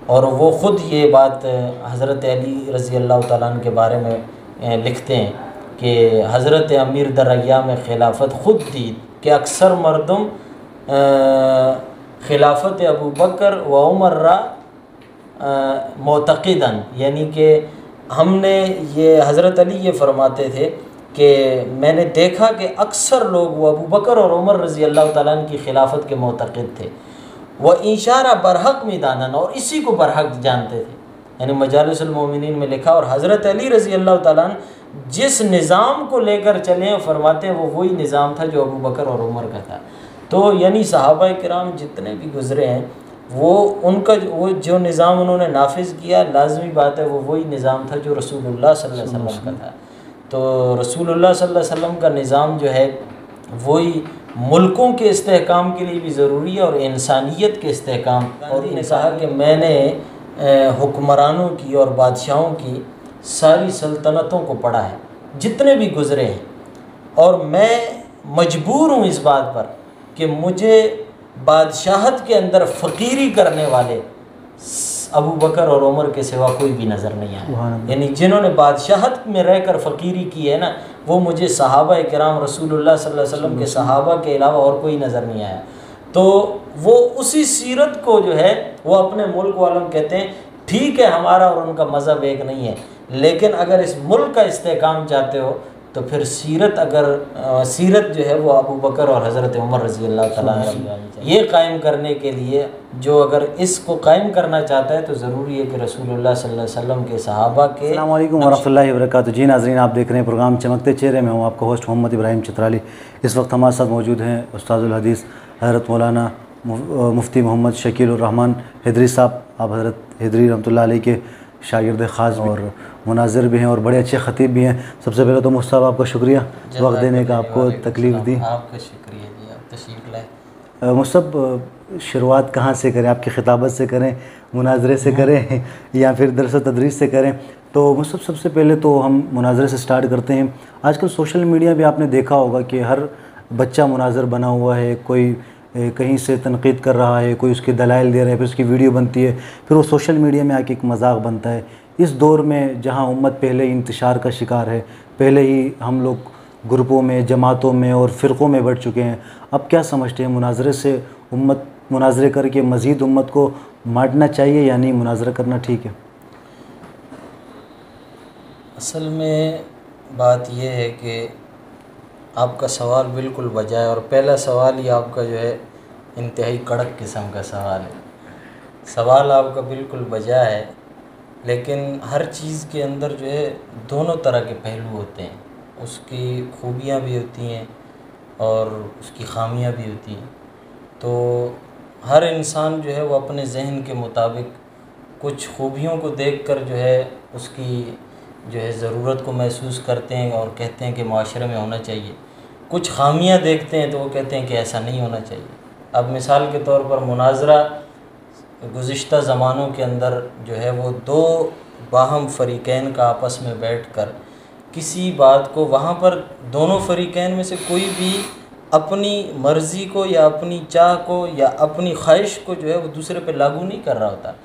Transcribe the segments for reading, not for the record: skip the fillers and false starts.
और वो ख़ुद ये बात हज़रत अली रज़ी अल्लाह तआला अन्हु के बारे में लिखते हैं कि हज़रत अमीर दरया में खिलाफत ख़ुद दी कि अक्सर मर्दम खिलाफत अबू बकर व उमर रा मोतक़िदन, यानी कि हमने ये हज़रत अली ये फरमाते थे कि मैंने देखा कि अक्सर लोग वो अबू बकर और उमर रज़ी अल्लाह तआला अन्हु की खिलाफत के मोतक़िद थे। वह इशारा बरहक मैदानन, और इसी को बरहक जानते थे, यानी मजालिसुल मोमिनीन में लिखा। और हज़रत अली रज़ी अल्लाह तआला अन्हु जिस निज़ाम को लेकर चले फरमाते हैं वो वही निज़ाम था जो अबू बकर और उमर का था। तो यानी सहाबा किराम जितने भी गुज़रे हैं वो उनका वो जो निज़ाम उन्होंने नाफिज़ किया, लाजमी बात है वो वही निज़ाम था जो रसूलुल्लाह सल्लल्लाहु अलैहि वसल्लम का था। तो रसूलुल्लाह सल्लल्लाहु अलैहि वसल्लम का निज़ाम जो है वही मुल्कों के इस्तेहकाम के लिए भी ज़रूरी है और इंसानियत के इस्तेहकाम। और ने कहा कि मैंने हुक्मरानों की और बादशाहों की सारी सल्तनतों को पढ़ा है जितने भी गुज़रे हैं, और मैं मजबूर हूँ इस बात पर कि मुझे बादशाहत के अंदर फ़कीरी करने वाले अबू बकर और उमर के सिवा कोई भी नज़र नहीं आया। यानी जिन्होंने बादशाहत में रहकर फ़कीरी की है ना, वो मुझे सहाबा किराम रसूलुल्लाह सल्लल्लाहु अलैहि वसल्लम के सहाबा के अलावा और कोई नज़र नहीं आया। तो वो उसी सीरत को जो है वो अपने मुल्क वालों कहते हैं ठीक है हमारा और उनका मज़हब एक नहीं है, लेकिन अगर इस मुल्क का इस्तेहकाम चाहते हो तो फिर सीरत जो है वो अबू बकर और हज़रत उमर रज़ी अल्लाह तआला अन्हु ये कायम करने के लिए, जो अगर इसको कायम करना चाहता है तो ज़रूरी है कि रसूलुल्लाह सल्लल्लाहु अलैहि वसल्लम के सहाबा के। अस्सलामु अलैकुम वरहमतुल्लाहि वबरकातुहू। जी नाज़रीन, आप देख रहे हैं प्रोग्राम चमकते चेहरे में। हूँ आपका होस्ट मोहम्मद इब्राहिम चित्राली। इस वक्त हमारे साथ मौजूद हैं उस्तादुल हदीस हज़रत मौलाना मुफ्ती मोहम्मद शकील उर रहमान हिदरी साहब। आप हज़रत हिदरी रहमतुल्लाह अलैह के शागिर्द ख़ास और मुनाज़िर भी हैं और बड़े अच्छे ख़तीब भी हैं। सबसे पहले तो मुफ्ती साहब आपका शुक्रिया वक्त देने का, आपको तकलीफ़ दी। आपका शुक्रिया जी, आप तशरीफ़ लाए। मुफ्ती साहब, शुरुआत कहाँ से करें? आपकी ख़िताबत से करें, मुनाज़रे से करें या फिर दरस व तदरीस से करें? तो मुफ्ती साहब सबसे पहले तो हम मुनाज़रे से स्टार्ट करते हैं। आजकल सोशल मीडिया भी आपने देखा होगा कि हर बच्चा मुनाज़िर बना हुआ है, कोई कहीं से तनकीद कर रहा है, कोई उसके दलाइल दे रहा है, फिर उसकी वीडियो बनती है, फिर वो सोशल मीडिया में आके एक मजाक बनता है। इस दौर में जहाँ उम्मत पहले ही इंतशार का शिकार है, पहले ही हम लोग ग्रुपों में, जमातों में और फ़िरक़ों में बढ़ चुके हैं, अब क्या समझते हैं मुनाज़रे से उम्मत मुनाज़रे करके मज़ीद उम्मत को बांटना चाहिए या नहीं, मुनाज़रा करना ठीक है? असल में बात यह है कि आपका सवाल बिल्कुल वजह है, और पहला सवाल ही आपका जो है इंतहाई कड़क किस्म का सवाल है। सवाल आपका बिल्कुल वजह है, लेकिन हर चीज़ के अंदर जो है दोनों तरह के पहलू होते हैं। उसकी खूबियाँ भी होती हैं और उसकी ख़ामियाँ भी होती हैं। तो हर इंसान जो है वो अपने जहन के मुताबिक कुछ खूबियों को देखकर जो है उसकी जो है ज़रूरत को महसूस करते हैं और कहते हैं कि माशरे में होना चाहिए। कुछ ख़ामियाँ देखते हैं तो वो कहते हैं कि ऐसा नहीं होना चाहिए। अब मिसाल के तौर पर मुनाज़रा गुज़िश्ता ज़मानों के अंदर जो है वो दो बाहम फ़रीक़ैन का आपस में बैठकर किसी बात को, वहाँ पर दोनों फ़रीक़ैन में से कोई भी अपनी मर्ज़ी को या अपनी चाह को या अपनी ख्वाहिश को जो है वो दूसरे पे लागू नहीं कर रहा होता।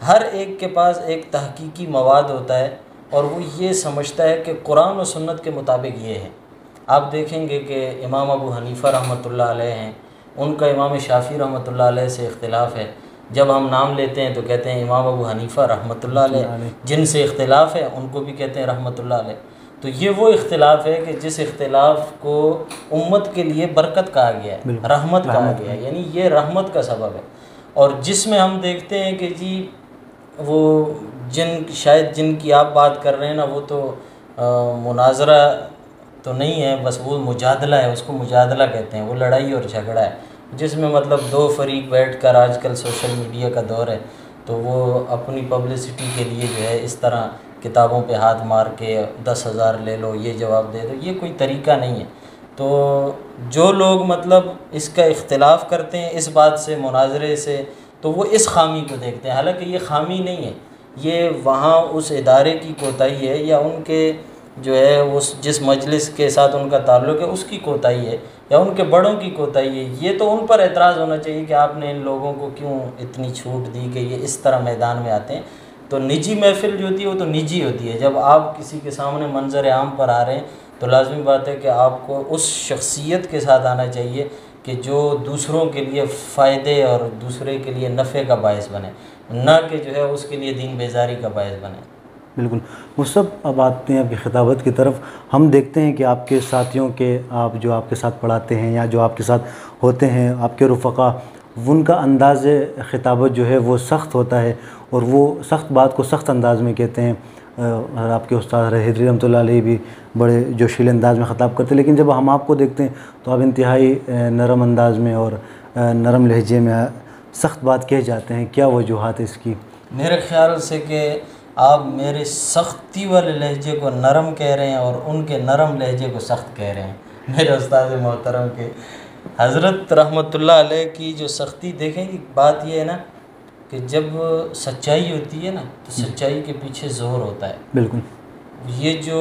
हर एक के पास एक तहकीकी मवाद होता है और वो ये समझता है कि कुरान और सुन्नत के मुताबिक ये है। आप देखेंगे कि इमाम अबू हनीफ़ा रहमतुल्लाह अलैह हैं, उनका इमाम शाफ़ी रहमतुल्लाह अलैह से इख्तिलाफ़ है। जब हम नाम लेते हैं तो कहते हैं इमाम अबू हनीफ़ा रहमतुल्लाह अलैह, जिनसे इख्तिलाफ़ है उनको भी कहते हैं रहमतुल्लाह अलैह। तो ये वो इख्तिलाफ़ है कि जिस इख्तिलाफ़ को उम्मत के लिए बरकत कहा गया है, रहमत कहा गया है, यानी ये रहमत का सबब है। और जिसमें हम देखते हैं कि जी वो शायद जिनकी आप बात कर रहे हैं ना, वो तो मुनाज़रा तो नहीं है, बस वो मुजादला है, उसको मुजादला कहते हैं। वो लड़ाई और झगड़ा है जिसमें मतलब दो फरीक बैठकर, आजकल सोशल मीडिया का दौर है तो वो अपनी पब्लिसिटी के लिए जो है इस तरह किताबों पे हाथ मार के 10,000 ले लो, ये जवाब दे दो, ये कोई तरीका नहीं है। तो जो लोग मतलब इसका इख्तिलाफ़ करते हैं इस बात से, मुनाज़रे से, तो वो इस खामी को देखते हैं। हालांकि ये खामी नहीं है, ये वहाँ उस इदारे की कोताही है या उनके जो है उस जिस मजलिस के साथ उनका ताल्लुक़ है उसकी कोताही है या उनके बड़ों की कोताही है। ये तो उन पर एतराज़ होना चाहिए कि आपने इन लोगों को क्यों इतनी छूट दी कि ये इस तरह मैदान में आते हैं। तो निजी महफ़िल जो होती है वो तो निजी होती है। जब आप किसी के सामने मंजर आम पर आ रहे हैं तो लाज़मी बात है कि आपको उस शख्सियत के साथ आना चाहिए कि जो दूसरों के लिए फ़ायदे और दूसरे के लिए नफ़े का बायस बने, ना कि जो है उसके लिए दीन बेजारी का बायस बने। बिल्कुल मुसब, अब आते हैं आपकी खिताबत की तरफ। हम देखते हैं कि आपके साथियों के, आप जो आपके साथ पढ़ाते हैं या जो आपके साथ होते हैं, आपके रुफ़क़ा, उनका अंदाज़ खिताबत जो है वो सख्त होता है और वो सख्त बात को सख्त अंदाज़ में कहते हैं। और आपके उस्ताद हिदरी रहमतुल्लाह अलैह भी बड़े जोशीले अंदाज़ में ख़िताब करते हैं, लेकिन जब हम आपको देखते हैं तो आप इंतहाई नरम अंदाज़ में और नरम लहजे में सख्त बात कह जाते हैं। क्या वजूहात है इसकी? मेरे ख़्याल से कि आप मेरे सख्ती वाले लहजे को नरम कह रहे हैं और उनके नरम लहजे को सख्त कह रहे हैं। मेरे उस्ताद मोहतरम के हज़रत रहमतुल्लाह अलैह की जो सख्ती देखेंगे, बात यह है ना कि जब सच्चाई होती है ना तो सच्चाई के पीछे ज़ोर होता है। बिल्कुल, ये जो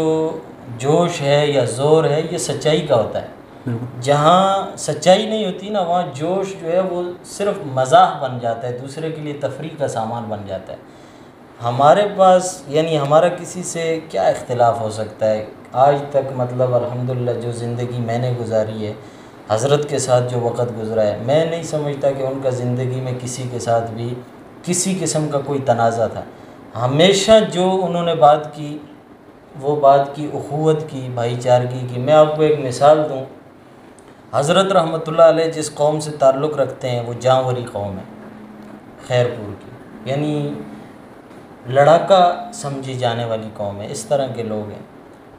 जोश है या ज़ोर है ये सच्चाई का होता है। जहाँ सच्चाई नहीं होती ना वहाँ जोश जो है वो सिर्फ मज़ाक बन जाता है, दूसरे के लिए तफरीह का सामान बन जाता है। हमारे पास यानी हमारा किसी से क्या इख्तिलाफ़ हो सकता है? आज तक मतलब अल्हम्दुलिल्लाह जो ज़िंदगी मैंने गुजारी है, हज़रत के साथ जो वक़्त गुज़रा है, मैं नहीं समझता कि उनका ज़िंदगी में किसी के साथ भी किसी किस्म का कोई तनाज़ा था। हमेशा जो उन्होंने बात की वो बात की उख़ुवत की, भाईचारगी की। मैं आपको एक मिसाल दूँ, हज़रत रहमतुल्लाह अलैह जिस कौम से ताल्लुक़ रखते हैं वो जांवरी कौम है, खैरपुर की, यानी लड़ाका समझी जाने वाली कौम है। इस तरह के लोग हैं।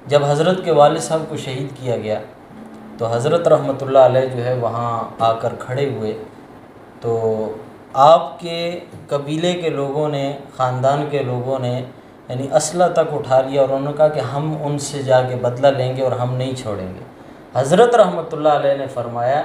जब हज़रत के वालिद साहब को शहीद किया गया तो हज़रत रहमतुल्लाह अलैह जो है वहाँ आकर खड़े हुए तो आपके कबीले के लोगों ने, ख़ानदान के लोगों ने यानी असला तक उठा लिया और उन्होंने कहा कि हम उनसे जाके बदला लेंगे और हम नहीं छोड़ेंगे। हज़रत रहमतुल्लाह अलैह ने फरमाया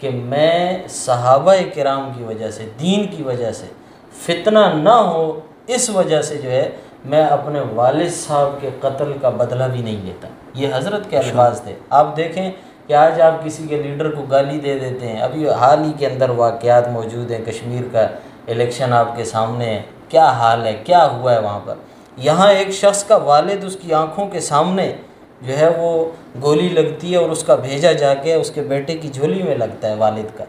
कि मैं सहाबा किराम की वजह से, दीन की वजह से, फितना ना हो इस वजह से जो है मैं अपने वालिद साहब के कत्ल का बदला भी नहीं लेता। ये हज़रत के अल्फाज थे। आप देखें कि आज आप किसी के लीडर को गाली दे देते हैं। अभी हाल ही के अंदर वाक़यात मौजूद हैं, कश्मीर का इलेक्शन आपके सामने है, क्या हाल है, क्या हुआ है वहाँ पर। यहाँ एक शख्स का वालिद उसकी आँखों के सामने जो है वो गोली लगती है और उसका भेजा जाके उसके बेटे की झोली में लगता है वालिद का।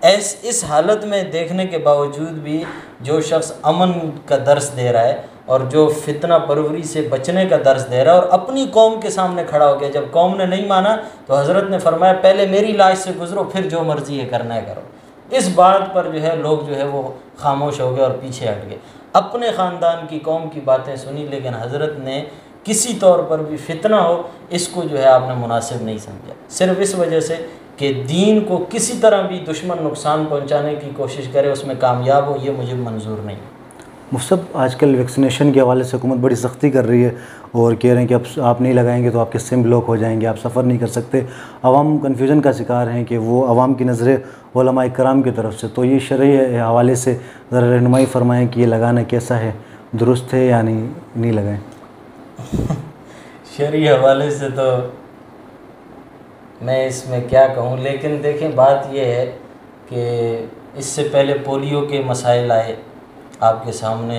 इस हालत में देखने के बावजूद भी जो शख्स अमन का दर्स दे रहा है और जो फितना परवरी से बचने का दर्स दे रहा है और अपनी कौम के सामने खड़ा हो गया, जब कौम ने नहीं माना तो हज़रत ने फरमाया पहले मेरी लाश से गुजरो, फिर जो मर्ज़ी है करना है करो। इस बात पर जो है लोग जो है वो खामोश हो गए और पीछे हट गए। अपने ख़ानदान की कौम की बातें सुनी, लेकिन हज़रत ने किसी तौर पर भी फितना हो इसको जो है आपने मुनासिब नहीं समझा, सिर्फ इस वजह से कि दीन को किसी तरह भी दुश्मन नुकसान पहुंचाने की कोशिश करे, उसमें कामयाब हो, ये मुझे मंजूर नहीं। मुसब, आजकल वैक्सीनेशन के हवाले से हुकूमत बड़ी सख्ती कर रही है और कह रहे हैं कि अब आप नहीं लगाएंगे तो आपके सिम ब्लॉक हो जाएंगे, आप सफ़र नहीं कर सकते। अवाम कन्फ्यूजन का शिकार हैं कि वो अवाम की नज़रें उलमा इकराम की तरफ से, तो ये शरई हवाले से ज़रा रहनुमाई फरमाएँ कि ये लगाना कैसा है, दुरुस्त है या नहीं लगाएँ? शरई हवाले से तो मैं इसमें क्या कहूँ, लेकिन देखें बात यह है कि इससे पहले पोलियो के मसाइल आए आपके सामने,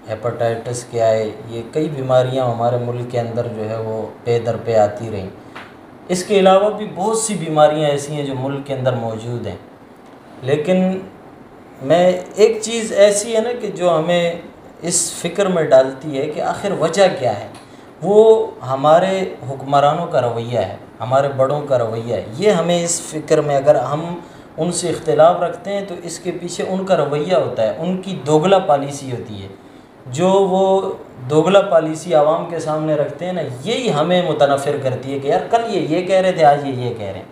हेपेटाइटिस के आए, ये कई बीमारियां हमारे मुल्क के अंदर जो है वो पे दर पे आती रहीं। इसके अलावा भी बहुत सी बीमारियां ऐसी हैं जो मुल्क के अंदर मौजूद हैं, लेकिन मैं एक चीज़ ऐसी है ना कि जो हमें इस फ़िक्र में डालती है कि आखिर वजह क्या है। वो हमारे हुक्मरानों का रवैया है, हमारे बड़ों का रवैया है। ये हमें इस फ़िक्र में, अगर हम उनसे इख्तिलाफ़ रखते हैं तो इसके पीछे उनका रवैया होता है, उनकी दोगला पॉलिसी होती है। जो वो दोगला पॉलिसी आवाम के सामने रखते हैं ना, यही हमें मुतनफ़िर करती है कि यार कल ये कह रहे थे, आज ये कह रहे हैं।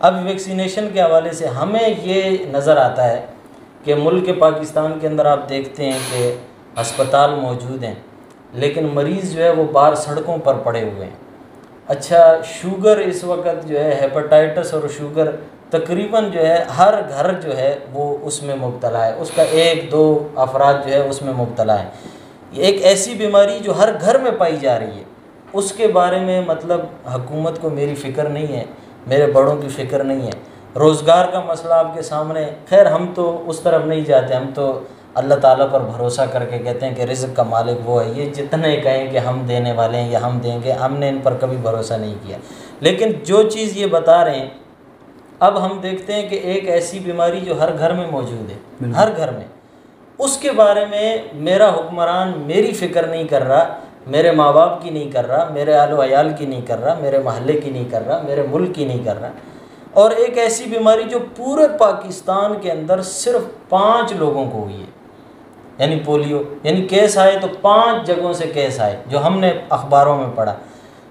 अब वैक्सीनेशन के हवाले से हमें ये नज़र आता है कि मुल्क पाकिस्तान के अंदर आप देखते हैं कि अस्पताल मौजूद हैं, लेकिन मरीज़ जो है वो बाहर सड़कों पर पड़े हुए हैं। अच्छा, शुगर इस वक्त जो है, हेपेटाइटिस और शुगर तकरीबन जो है हर घर जो है वो उसमें मुब्तला है, उसका 1-2 अफराद जो है उसमें मुब्तला है। एक ऐसी बीमारी जो हर घर में पाई जा रही है, उसके बारे में मतलब हुकूमत को मेरी फ़िक्र नहीं है, मेरे बड़ों की फ़िक्र नहीं है। रोज़गार का मसला आपके सामने, खैर हम तो उस तरफ नहीं जाते, हम तो अल्लाह ताला पर भरोसा करके कहते हैं कि रिज़्क़ का मालिक वो है। ये जितने कहें कि हम देने वाले हैं या हम देंगे, हमने इन पर कभी भरोसा नहीं किया। लेकिन जो चीज़ ये बता रहे हैं, अब हम देखते हैं कि एक ऐसी बीमारी जो हर घर में मौजूद है, हर घर में, उसके बारे में मेरा हुक्मरान मेरी फ़िक्र नहीं कर रहा, मेरे माँ बाप की नहीं कर रहा, मेरे आलो अयाल की नहीं कर रहा, मेरे महल्ले की नहीं कर रहा, मेरे मुल्क की नहीं कर रहा। और एक ऐसी बीमारी जो पूरे पाकिस्तान के अंदर सिर्फ 5 लोगों को हुई है, यानी पोलियो, यानी केस आए तो 5 जगहों से केस आए, जो हमने अखबारों में पढ़ा।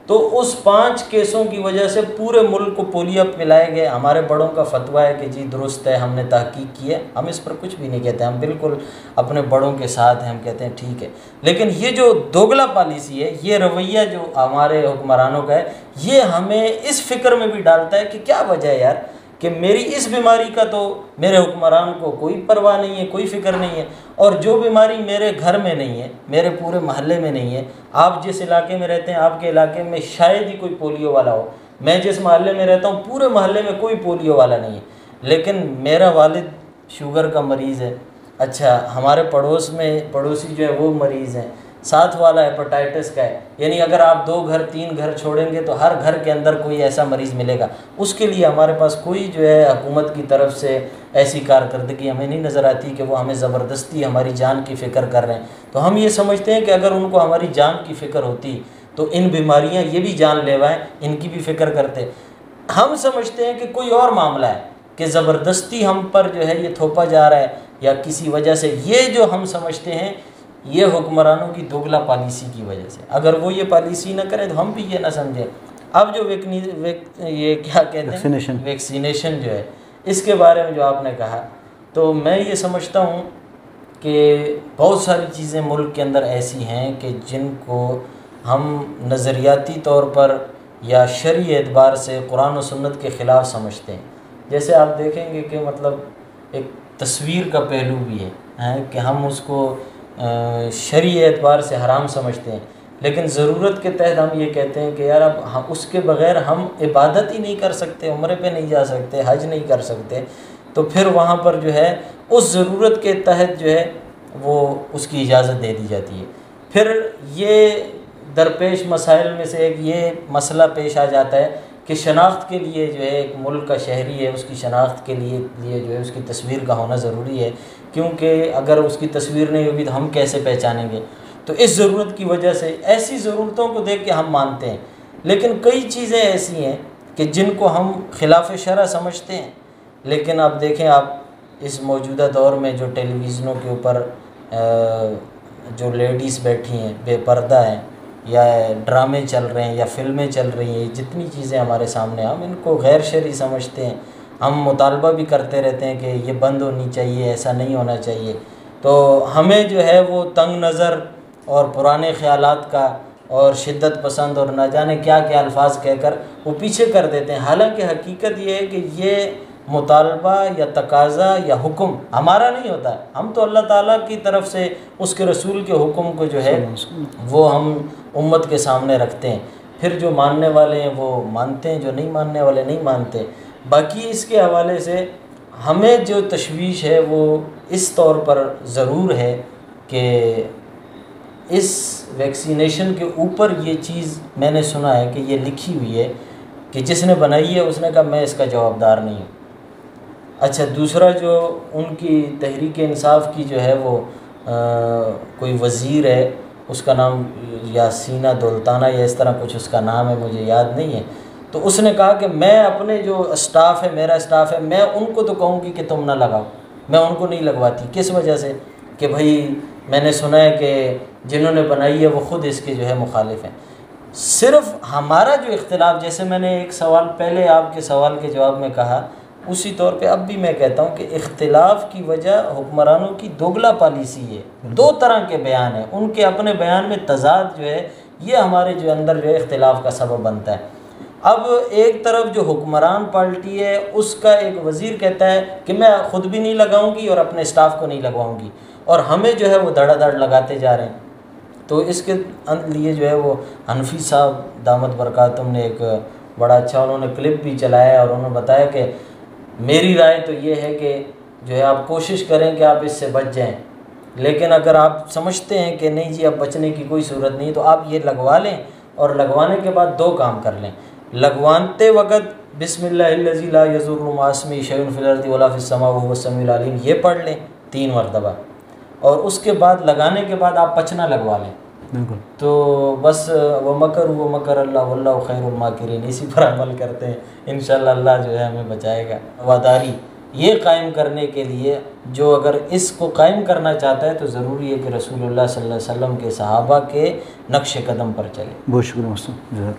तो उस 5 केसों की वजह से पूरे मुल्क को पोलियो पिलाए गए। हमारे बड़ों का फतवा है कि जी दुरुस्त है, हमने तहकीक की है, हम इस पर कुछ भी नहीं कहते, हम बिल्कुल अपने बड़ों के साथ हैं, हम कहते हैं ठीक है। लेकिन ये जो दोगला पॉलिसी है, ये रवैया जो हमारे हुक्मरानों का है, ये हमें इस फिक्र में भी डालता है कि क्या वजह है यार कि मेरी इस बीमारी का तो मेरे हुक्मरान को कोई परवाह नहीं है, कोई फ़िक्र नहीं है, और जो बीमारी मेरे घर में नहीं है, मेरे पूरे महल्ले में नहीं है, आप जिस इलाके में रहते हैं आपके इलाके में शायद ही कोई पोलियो वाला हो, मैं जिस महल्ले में रहता हूँ पूरे महल्ले में कोई पोलियो वाला नहीं है, लेकिन मेरा वालिद शुगर का मरीज़ है, अच्छा हमारे पड़ोस में पड़ोसी जो है वो मरीज़ हैं, साथ वाला हेपेटाइटिस का है, यानी अगर आप 2 घर 3 घर छोड़ेंगे तो हर घर के अंदर कोई ऐसा मरीज़ मिलेगा। उसके लिए हमारे पास कोई जो है हुकूमत की तरफ से ऐसी कारकर्दगी हमें नहीं नज़र आती कि वो हमें ज़बरदस्ती हमारी जान की फ़िक्र कर रहे हैं। तो हम ये समझते हैं कि अगर उनको हमारी जान की फ़िक्र होती तो इन बीमारियाँ ये भी जानलेवा हैं, इनकी भी फ़िक्र करते। हम समझते हैं कि कोई और मामला है कि ज़बरदस्ती हम पर जो है ये थोपा जा रहा है या किसी वजह से, ये जो हम समझते हैं ये हुक्मरानों की दोगला पॉलिसी की वजह से। अगर वो ये पॉलिसी ना करें तो हम भी ये ना समझें। अब जो ये क्या कहते हैं वैक्सीनेशन जो है, इसके बारे में जो आपने कहा, तो मैं ये समझता हूँ कि बहुत सारी चीज़ें मुल्क के अंदर ऐसी हैं कि जिनको हम नज़रियाती तौर पर या शरई एतबार से कुरान और सुन्नत के ख़िलाफ़ समझते हैं। जैसे आप देखेंगे कि मतलब एक तस्वीर का पहलू भी है कि हम उसको शरई एतबार से हराम समझते हैं, लेकिन ज़रूरत के तहत हम ये कहते हैं कि यार अब हम उसके बग़ैर हम इबादत ही नहीं कर सकते, उम्रे पे नहीं जा सकते, हज नहीं कर सकते, तो फिर वहाँ पर जो है उस ज़रूरत के तहत जो है वो उसकी इजाज़त दे दी जाती है। फिर ये दरपेश मसाइल में से एक ये मसला पेश आ जाता है कि शनाख्त के लिए जो है एक मुल्क का शहरी है, उसकी शनाख्त के लिए जो है उसकी तस्वीर का होना ज़रूरी है, क्योंकि अगर उसकी तस्वीर नहीं होगी तो हम कैसे पहचानेंगे। तो इस ज़रूरत की वजह से ऐसी ज़रूरतों को देख के हम मानते हैं, लेकिन कई चीज़ें ऐसी हैं कि जिनको हम खिलाफ शरअ समझते हैं। लेकिन अब देखें आप इस मौजूदा दौर में जो टेलीविज़नों के ऊपर जो लेडीज़ बैठी हैं बेपर्दा हैं, या ड्रामे चल रहे हैं या फ़िल्में चल रही हैं, जितनी चीज़ें हमारे सामने, हम इनको गैर शरई समझते हैं। हम मुतालबा भी करते रहते हैं कि ये बंद होनी चाहिए, ऐसा नहीं होना चाहिए। तो हमें जो है वो तंग नज़र और पुराने ख़यालात का और शिद्दत पसंद और ना जाने क्या क्या अल्फाज कहकर वो पीछे कर देते हैं। हालांकि हकीकत ये है कि ये मुतालबा या तकाज़ा या हुक्म हमारा नहीं होता, हम तो अल्लाह ताला की तरफ से उसके रसूल के हुक्म को जो है वो हम उम्मत के सामने रखते हैं। फिर जो मानने वाले हैं वो मानते हैं, जो नहीं मानने वाले नहीं मानते। बाकी इसके हवाले से हमें जो तशवीश है वो इस तौर पर ज़रूर है कि इस वैक्सीनेशन के ऊपर ये चीज़ मैंने सुना है कि ये लिखी हुई है कि जिसने बनाई है उसने कहा मैं इसका जवाबदार नहीं हूँ। अच्छा, दूसरा जो उनकी तहरीक इंसाफ की जो है वो कोई वज़ीर है, उसका नाम यासीना दुल्ताना या इस तरह कुछ उसका नाम है, मुझे याद नहीं है। तो उसने कहा कि मैं अपने जो स्टाफ़ है, मेरा स्टाफ़ है, मैं उनको तो कहूँगी कि तुम ना लगाओ, मैं उनको नहीं लगवाती। किस वजह से? कि भाई मैंने सुना है कि जिन्होंने बनाई है वो ख़ुद इसके जो है मुखालिफ हैं। सिर्फ़ हमारा जो इख्तिलाफ, जैसे मैंने एक सवाल पहले आपके सवाल के जवाब में कहा, उसी तौर पे अब भी मैं कहता हूँ कि इख्तिलाफ़ की वजह हुक्मरानों की दोगला पॉलिसी है। 2 तरह के बयान हैं, उनके अपने बयान में तज़ाद जो है ये हमारे जो अंदर जो है इख्तिलाफ़ का सबब बनता है। अब एक तरफ जो हुक्मरान पार्टी है उसका एक वज़ीर कहता है कि मैं ख़ुद भी नहीं लगाऊंगी और अपने स्टाफ को नहीं लगवाऊंगी, और हमें जो है वो धड़ाधड़ लगाते जा रहे हैं। तो इसके लिए जो है वो हनफी साहब दामत बरकातुम ने एक बड़ा अच्छा उन्होंने क्लिप भी चलाया और उन्होंने बताया कि मेरी राय तो ये है कि जो है आप कोशिश करें कि आप इससे बच जाएं, लेकिन अगर आप समझते हैं कि नहीं जी अब बचने की कोई सूरत नहीं तो आप ये लगवा लें, और लगवाने के बाद दो काम कर लें। लगवाते वक़्त बिस्मिल्लाहिल्लज़ी ला यज़ुर्रु मअ इस्मिही शैउन फिल अर्ज़ि वला फिस समा व हुवस समीउल अलीम ये पढ़ लें 3 मरतबा, और उसके बाद लगाने के बाद आप पचना लगवा लें। बिल्कुल। तो बस व मकर अल्लाह वल्लाहु खैरुल माकिरीन, इसी पर अमल करते हैं, इंशाअल्लाह अल्लाह जो है हमें बचाएगा। वफ़ादारी ये कायम करने के लिए जो अगर इसको कायम करना चाहता है तो ज़रूरी है कि रसूलुल्लाह सल्लल्लाहु अलैहि वसल्लम के सहाबा के नक्श कदम पर चले। बहुत शुक्रिया।